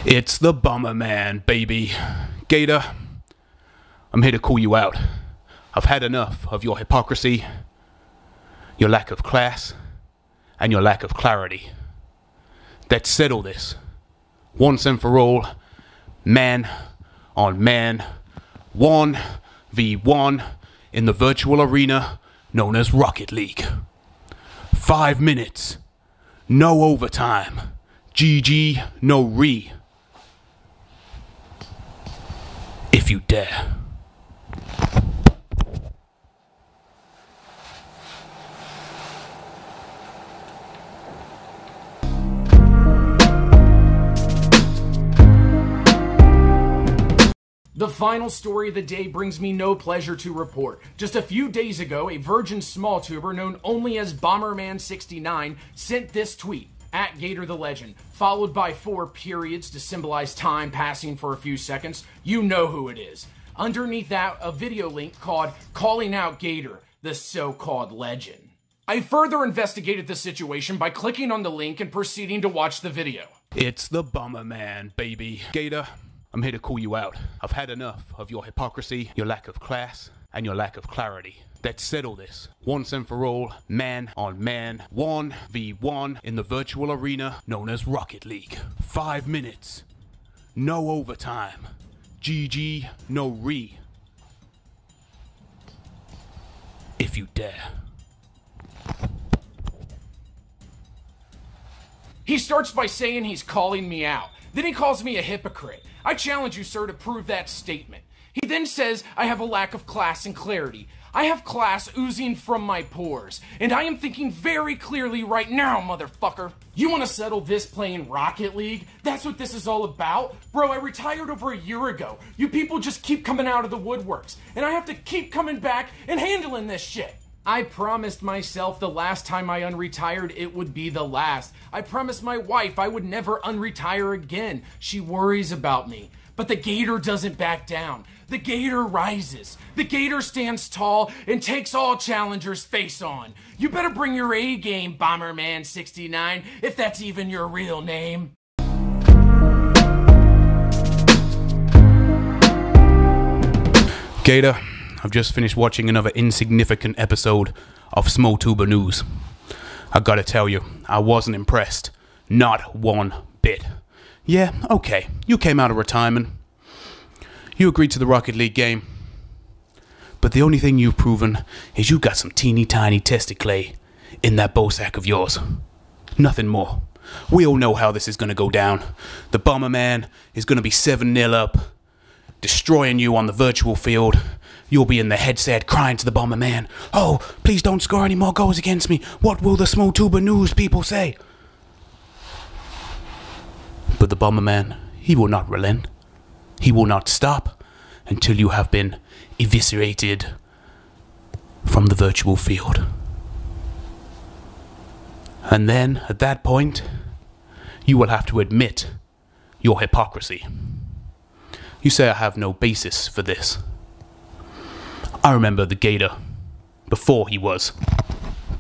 It's the Bomberman, baby. Gator, I'm here to call you out. I've had enough of your hypocrisy, your lack of class, and your lack of clarity. Let's settle this, once and for all, man on man, 1v1 in the virtual arena known as Rocket League. 5 minutes, no overtime, GG, no re. If you dare. The final story of the day brings me no pleasure to report. Just a few days ago, a virgin small tuber known only as Bomberman69 sent this tweet. At Gator the Legend, followed by 4 periods to symbolize time passing for a few seconds. You know who it is. Underneath that, a video link called Calling Out Gator, the so-called legend. I further investigated the situation by clicking on the link and proceeding to watch the video. It's the Bomberman, baby. Gator, I'm here to call you out. I've had enough of your hypocrisy, your lack of class, and your lack of clarity. Let's settle this, once and for all, man on man, 1v1 in the virtual arena known as Rocket League. 5 minutes, no overtime, GG, no re. If you dare. He starts by saying he's calling me out. Then he calls me a hypocrite. I challenge you, sir, to prove that statement. He then says I have a lack of class and clarity. I have class oozing from my pores, and I am thinking very clearly right now, motherfucker. You want to settle this playing Rocket League? That's what this is all about? Bro, I retired over a year ago. You people just keep coming out of the woodworks, and I have to keep coming back and handling this shit. I promised myself the last time I unretired, it would be the last. I promised my wife I would never unretire again. She worries about me. But the Gator doesn't back down. The Gator rises. The Gator stands tall and takes all challengers face on. You better bring your A game, Bomberman69, if that's even your real name. Gator, I've just finished watching another insignificant episode of Small Tuber News. I gotta tell you, I wasn't impressed. Not one bit. Yeah, okay, you came out of retirement. You agreed to the Rocket League game. But the only thing you've proven is you got some teeny tiny tested clay in that bow sack of yours. Nothing more. We all know how this is gonna go down. The Bomberman is gonna be 7-0 up, destroying you on the virtual field. You'll be in the headset crying to the Bomberman, "Oh, please don't score any more goals against me. What will the Small Tuber News people say?" But the Bomberman, he will not relent. He will not stop until you have been eviscerated from the virtual field. And then, at that point, you will have to admit your hypocrisy. You say I have no basis for this. I remember the Gator, before he was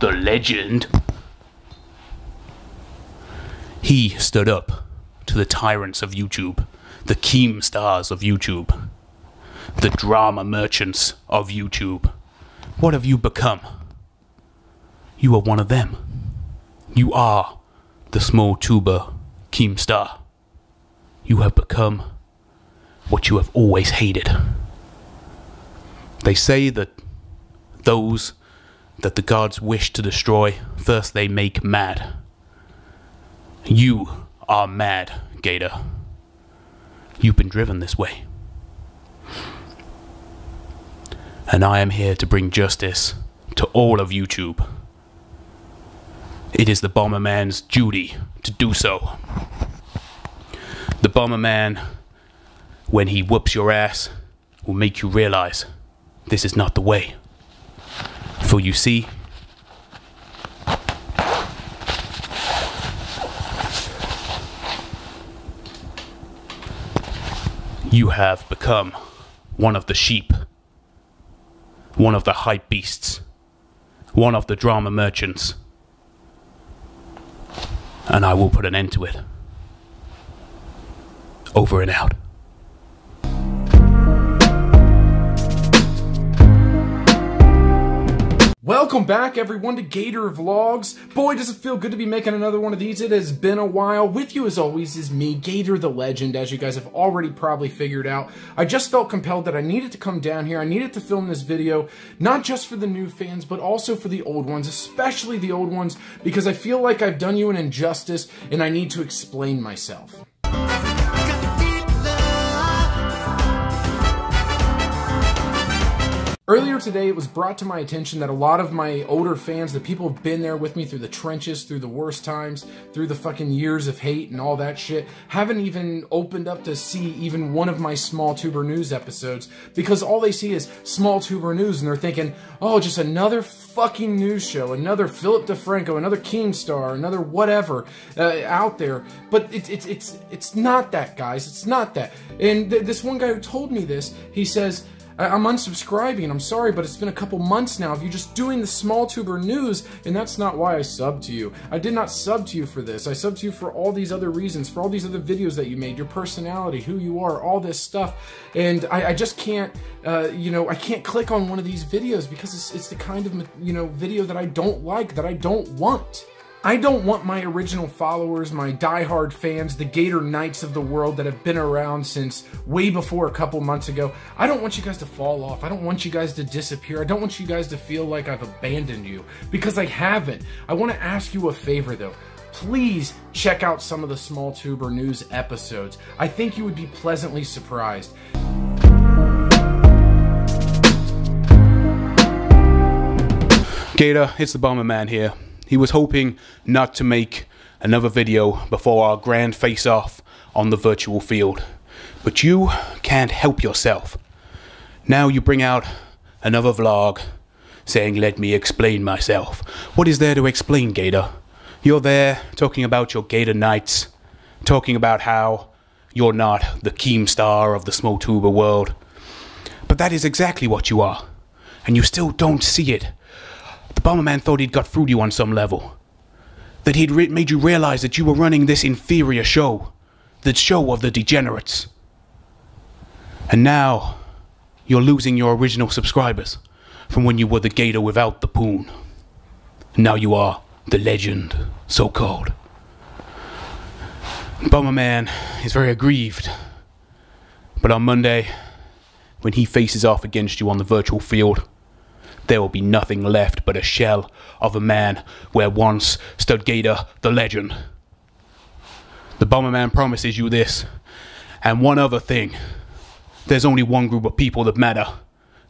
the legend. He stood up to the tyrants of YouTube, the Keemstars of YouTube, the drama merchants of YouTube. What have you become? You are one of them. You are the Small Tuber Keemstar. You have become what you have always hated. They say that those that the gods wish to destroy, first they make mad. You are mad, Gator. You've been driven this way. And I am here to bring justice to all of YouTube. It is the Bomberman's duty to do so. The Bomberman, when he whoops your ass, will make you realize this is not the way. For you see, You have become one of the sheep, one of the hype beasts, one of the drama merchants, and I will put an end to it. Over and out. Welcome back, everyone, to Gator Vlogs. Boy, does it feel good to be making another one of these. It has been a while. With you, as always, is me, Gator the Legend, as you guys have already probably figured out. I just felt compelled that I needed to come down here. I needed to film this video, not just for the new fans, but also for the old ones, especially the old ones, because I feel like I've done you an injustice, and I need to explain myself. Earlier today, it was brought to my attention that a lot of my older fans, the people who've been there with me through the trenches, through the worst times, through the fucking years of hate and all that shit, haven't even opened up to see even one of my Small Tuber News episodes, because all they see is Small Tuber News, and they're thinking, oh, just another fucking news show, another Philip DeFranco, another Keemstar, another whatever out there. But it's not that, guys. It's not that. And this one guy who told me this, he says, I'm unsubscribing, I'm sorry, but it's been a couple months now of you just doing the Small Tuber News, and that's not why I subbed to you. I did not sub to you for this. I subbed to you for all these other reasons, for all these other videos that you made, your personality, who you are, all this stuff. And I just can't, you know, I can't click on one of these videos because it's the kind of, you know, video that I don't like, that I don't want. I don't want my original followers, my diehard fans, the Gator Knights of the world that have been around since way before a couple months ago. I don't want you guys to fall off. I don't want you guys to disappear. I don't want you guys to feel like I've abandoned you, because I haven't. I want to ask you a favor, though. Please check out some of the Small Tuber News episodes. I think you would be pleasantly surprised. Gator, it's the Bomberman here. He was hoping not to make another video before our grand face-off on the virtual field. But you can't help yourself. Now you bring out another vlog saying, let me explain myself. What is there to explain, Gator? You're there talking about your Gator Knights, talking about how you're not the Keemstar of the Small Tuber world. But that is exactly what you are. And you still don't see it. The Bomberman thought he'd got through to you on some level. That he'd made you realize that you were running this inferior show. The show of the degenerates. And now, you're losing your original subscribers from when you were the Gator without the poon. Now you are the legend, so-called. Bomberman is very aggrieved. But on Monday, when he faces off against you on the virtual field, there will be nothing left but a shell of a man where once stood Gator the Legend. The Bomberman promises you this, and one other thing. There's only one group of people that matter,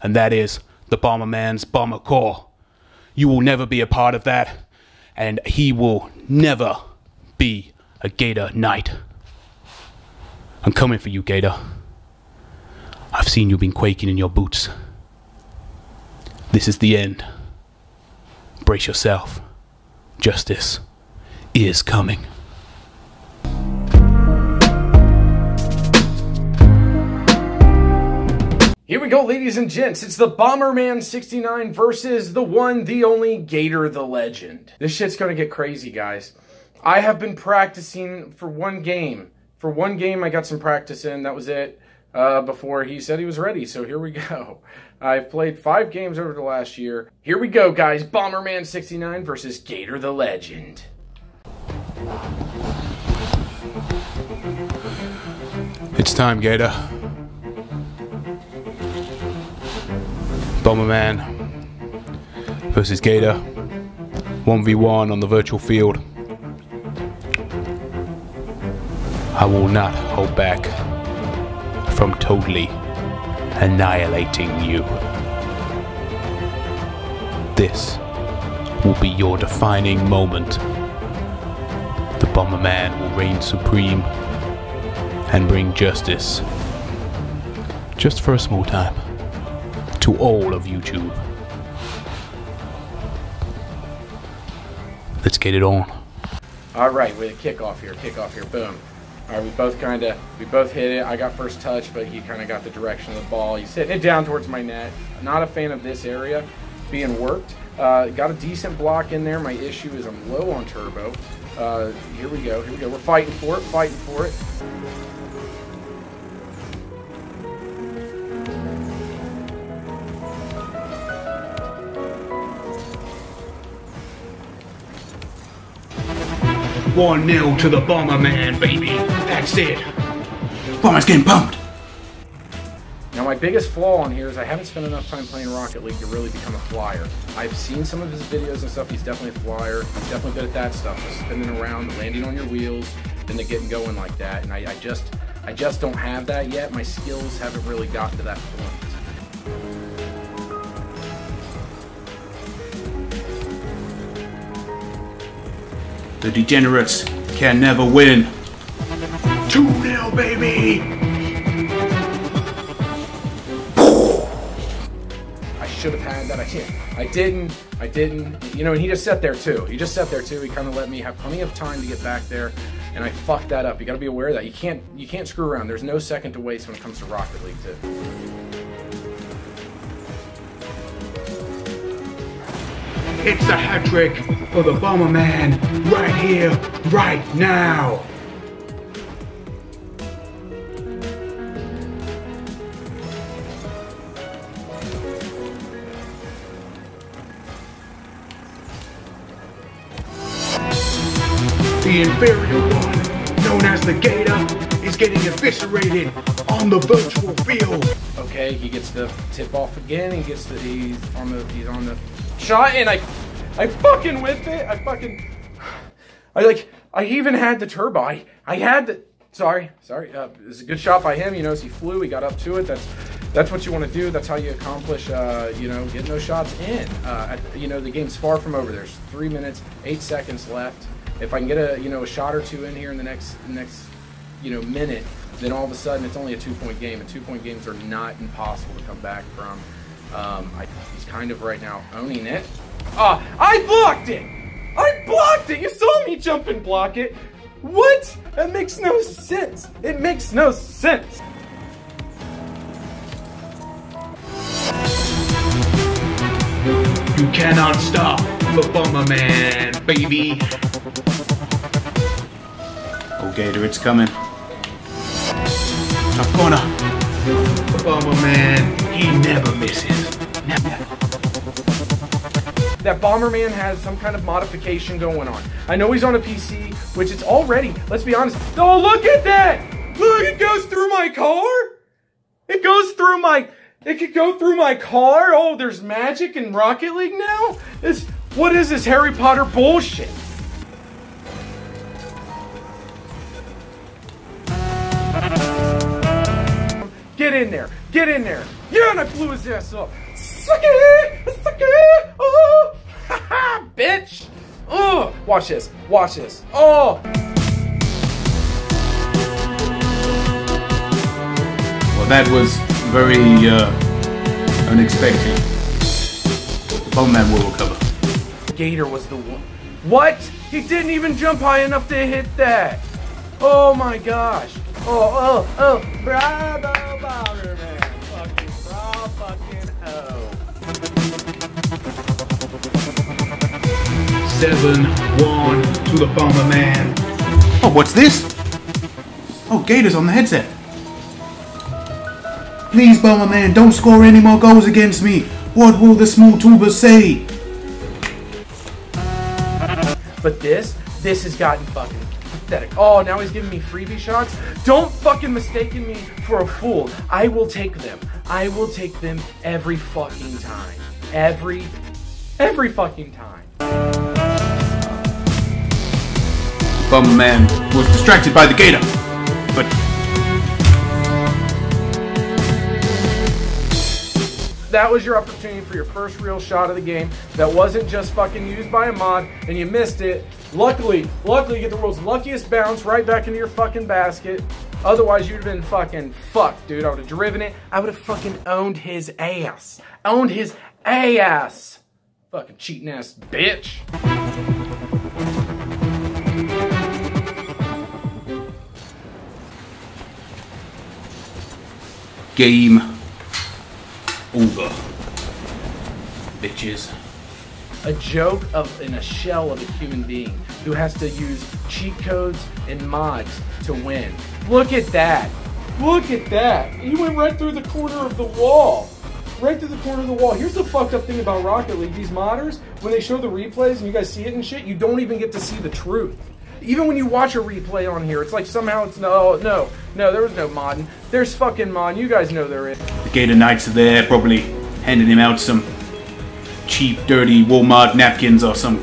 and that is the Bomberman's Bomber Corps. You will never be a part of that, and he will never be a Gator Knight. I'm coming for you, Gator. I've seen you been quaking in your boots. This is the end. Brace yourself. Justice is coming. Here we go, ladies and gents. It's the Bomberman 69 versus the one, the only Gator the Legend. This shit's gonna get crazy, guys. I have been practicing for one game. For one game, I got some practice in. That was it. Before he said he was ready, so here we go. I've played 5 games over the last year. Here we go, guys. Bomberman 69 versus Gator the Legend. It's time, Gator. Bomberman versus Gator. 1v1 on the virtual field. I will not hold back from totally annihilating you. This will be your defining moment. The Bomberman will reign supreme and bring justice, just for a small time, to all of YouTube. Let's get it on. All right, with a kickoff here, boom. All right, we both hit it. I got first touch, but he kind of got the direction of the ball. He's hitting it down towards my net. Not a fan of this area being worked. Got a decent block in there. My issue is I'm low on turbo. Here we go. We're fighting for it. One 0 to the Bomberman, baby. That's it. Bomber's getting pumped. Now my biggest flaw on here is I haven't spent enough time playing Rocket League to really become a flyer. I've seen some of his videos and stuff. He's definitely a flyer. He's definitely good at that stuff. The spinning around, the landing on your wheels, and the getting going like that. And I just don't have that yet. My skills haven't really got to that point. The degenerates can never win. 2-0, baby! I should have had that. I didn't. You know, and he just sat there too. He kind of let me have plenty of time to get back there, and I fucked that up. You got to be aware of that. You can't screw around. There's no second to waste when it comes to Rocket League too. It's a hat trick for the Bomberman right here, right now. The inferior one, known as the Gator, is getting eviscerated on the virtual field. Okay, he gets the tip off again. He's on the shot, and I fucking whipped it. I even had the turbo. I had the, sorry. It was a good shot by him. You know, as he flew, he got up to it. That's what you want to do. That's how you accomplish, you know, getting those shots in. You know, the game's far from over. There's 3 minutes, 8 seconds left. If I can get a shot or two in here in the next minute, then all of a sudden it's only a 2-point game. And 2-point games are not impossible to come back from. He's kind of right now owning it. I blocked it! You saw me jump and block it. What? That makes no sense. It makes no sense. You cannot stop the Bomberman, baby. Oh, Gator, it's coming. Top corner. The Bomberman, he never misses. Never. That Bomberman has some kind of modification going on. I know he's on a PC, which it's already, let's be honest. Oh, look at that! Look, it goes through my car! It could go through my car? Oh, there's magic in Rocket League now? What is this Harry Potter bullshit? Get in there! Yeah, and I blew his ass up. Suck it! Oh! Haha, bitch! Oh! Watch this. Oh! Well, that was very unexpected. The Bomberman will recover. Gator was the one. What? He didn't even jump high enough to hit that. Oh my gosh. Oh. Bravo, Bomberman. Fucking oh. 7-1 to the Bomberman. Oh, what's this? Oh, Gator's on the headset. Please, Bomberman, don't score any more goals against me. What will the small tubers say? But this has gotten fucking pathetic. Oh, now he's giving me freebie shots? Don't fucking mistaken me for a fool. I will take them. Every fucking time. Every fucking time. Bomberman was distracted by the Gator, but that was your opportunity for your first real shot of the game that wasn't just fucking used by a mod and you missed it. Luckily you get the world's luckiest bounce right back into your fucking basket. Otherwise you'd have been fucking fucked, dude. I would have driven it. I would have fucking owned his ass. Fucking cheating ass bitch. Game over, bitches. A joke in a shell of a human being who has to use cheat codes and mods to win. Look at that. Look at that. He went right through the corner of the wall. Right through the corner of the wall. Here's the fucked up thing about Rocket League. These modders, when they show the replays and you guys see it and shit, you don't even get to see the truth. Even when you watch a replay on here, it's like somehow it's no, there was no modding. There's fucking mod. You guys know there is. The Gator Knights are there, probably handing him out some cheap, dirty Walmart napkins or some.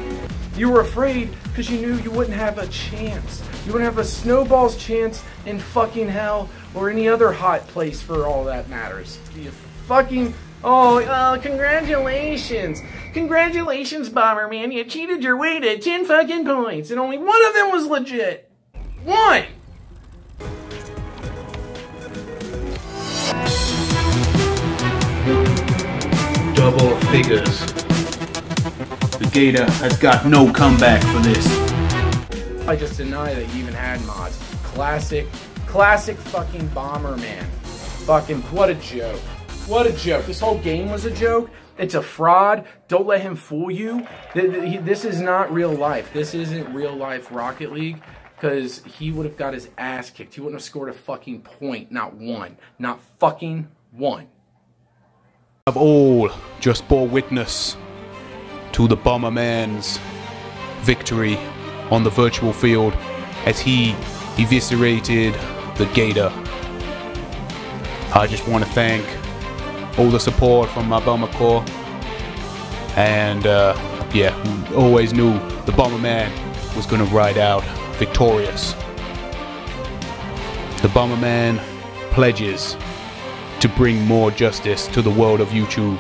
You were afraid because you knew you wouldn't have a chance. You wouldn't have a snowball's chance in fucking hell or any other hot place for all that matters. You fucking... Oh, congratulations. Congratulations, Bomberman. You cheated your way to 10 fucking points, and only one of them was legit. One! Double figures. The Gator has got no comeback for this. I just deny that you even had mods. Classic fucking Bomberman. Fucking, what a joke. What a joke. This whole game was a joke. It's a fraud. Don't let him fool you. This is not real life. This isn't real life Rocket League, because he would have got his ass kicked. He wouldn't have scored a fucking point. Not one. Not fucking one. Have all just bore witness to the Bomberman's victory on the virtual field as he eviscerated the Gator. I just want to thank all the support from my Bomber Corps, and yeah, always knew the Bomberman was going to ride out victorious. The Bomberman pledges to bring more justice to the world of YouTube,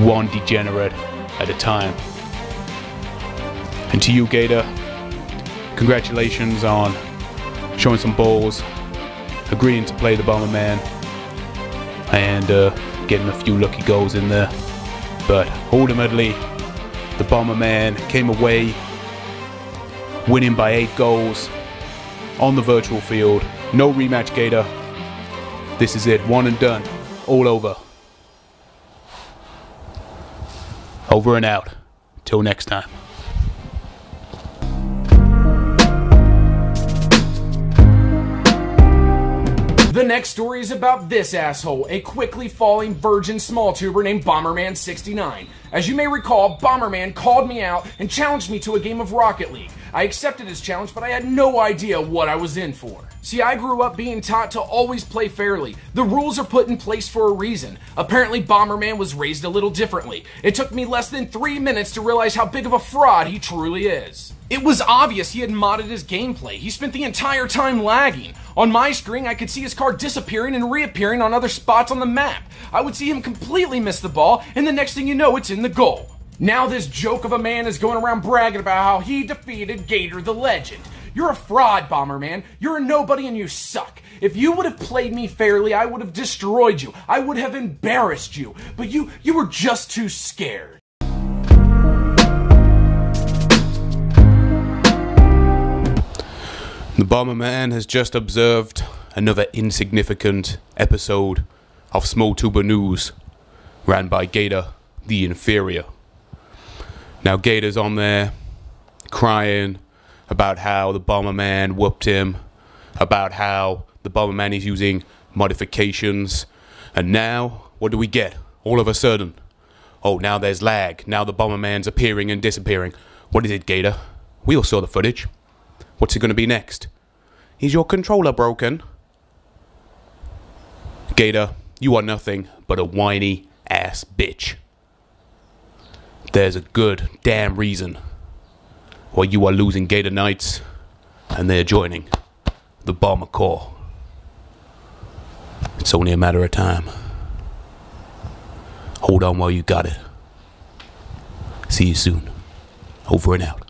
one degenerate at a time. And to you, Gator, congratulations on showing some balls, agreeing to play the Bomberman, and getting a few lucky goals in there. But ultimately, the Bomberman came away winning by 8 goals on the virtual field. No rematch, Gator. This is it, one and done, all over. Over and out. Till next time. The next story is about this asshole, a quickly falling virgin small tuber named Bomberman69. As you may recall, Bomberman called me out and challenged me to a game of Rocket League. I accepted his challenge, but I had no idea what I was in for. See, I grew up being taught to always play fairly. The rules are put in place for a reason. Apparently, Bomberman was raised a little differently. It took me less than 3 minutes to realize how big of a fraud he truly is. It was obvious he had modded his gameplay. He spent the entire time lagging. On my screen, I could see his car disappearing and reappearing on other spots on the map. I would see him completely miss the ball, and the next thing you know, it's in the goal. Now this joke of a man is going around bragging about how he defeated Gator the Legend. You're a fraud, Bomberman. You're a nobody and you suck. If you would have played me fairly, I would have destroyed you. I would have embarrassed you. But you were just too scared. The Bomberman has just observed another insignificant episode of Small Tuber News, ran by Gator the Inferior. Now Gator's on there crying about how the Bomberman whooped him, about how the Bomberman is using modifications, and now what do we get? All of a sudden, oh, now there's lag. Now the Bomberman's appearing and disappearing. What is it, Gator? We all saw the footage. What's it going to be next? Is your controller broken? Gator, you are nothing but a whiny ass bitch. There's a good damn reason why you are losing Gator Knights and they're joining the Bomber Corps. It's only a matter of time. Hold on while you got it. See you soon. Over and out.